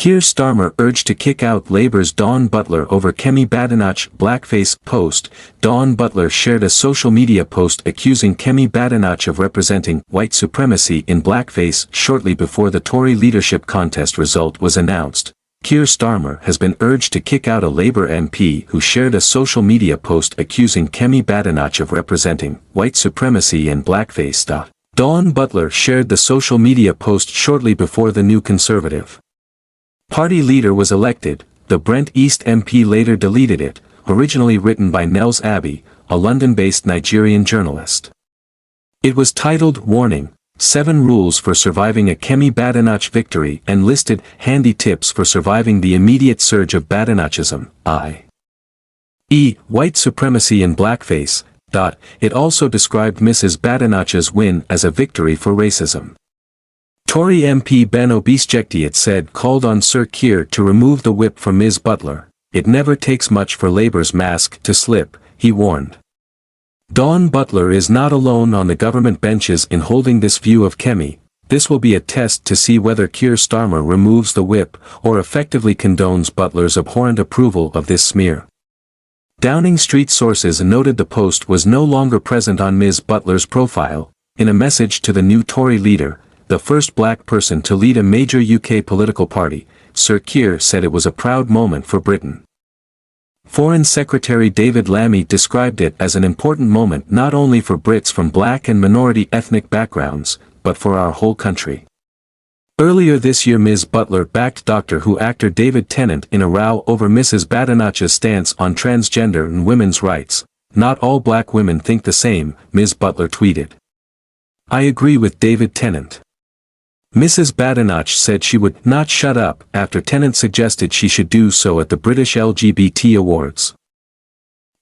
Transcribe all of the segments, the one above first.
Keir Starmer urged to kick out Labour's Dawn Butler over Kemi Badenoch blackface post. Dawn Butler shared a social media post accusing Kemi Badenoch of representing white supremacy in blackface shortly before the Tory leadership contest result was announced. Keir Starmer has been urged to kick out a Labour MP who shared a social media post accusing Kemi Badenoch of representing white supremacy in blackface. Dawn Butler shared the social media post shortly before the new Conservative Party leader was elected. The Brent East MP later deleted it, originally written by Nels Abbey, a London-based Nigerian journalist. It was titled Warning, 7 Rules for Surviving a Kemi Badenoch Victory and listed handy tips for surviving the immediate surge of Badenochism, i.e., white supremacy in blackface. It also described Mrs. Badenoch's win as a victory for racism. Tory MP Ben Obispejekte, it said, called on Sir Keir to remove the whip from Ms. Butler. It never takes much for Labour's mask to slip, he warned. Dawn Butler is not alone on the government benches in holding this view of Kemi. This will be a test to see whether Keir Starmer removes the whip or effectively condones Butler's abhorrent approval of this smear. Downing Street sources noted the post was no longer present on Ms. Butler's profile. In a message to the new Tory leader, the first black person to lead a major UK political party, Sir Keir said it was a proud moment for Britain. Foreign Secretary David Lammy described it as an important moment not only for Brits from black and minority ethnic backgrounds, but for our whole country. Earlier this year Ms. Butler backed Doctor Who actor David Tennant in a row over Mrs. Badenoch's stance on transgender and women's rights. Not all black women think the same, Ms. Butler tweeted. I agree with David Tennant. Mrs. Badenoch said she would not shut up after Tennant suggested she should do so at the British LGBT Awards.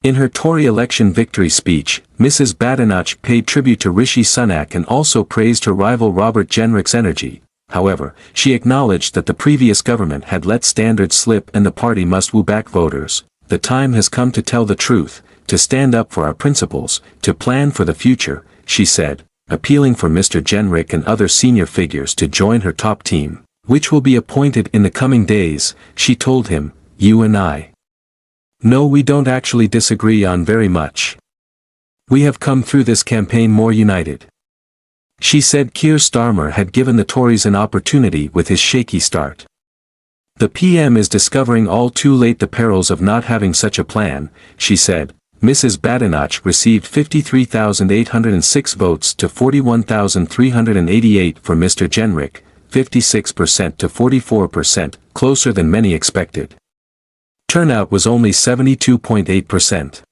In her Tory election victory speech, Mrs. Badenoch paid tribute to Rishi Sunak and also praised her rival Robert Jenrick's energy. However, she acknowledged that the previous government had let standards slip and the party must woo back voters. The time has come to tell the truth, to stand up for our principles, to plan for the future, she said, appealing for Mr. Jenrick and other senior figures to join her top team, which will be appointed in the coming days. She told him, "You and I. No, we don't actually disagree on very much. We have come through this campaign more united." She said Keir Starmer had given the Tories an opportunity with his shaky start. The PM is discovering all too late the perils of not having such a plan, she said. Mrs. Badenoch received 53,806 votes to 41,388 for Mr. Jenrick, 56% to 44%, closer than many expected. Turnout was only 72.8%.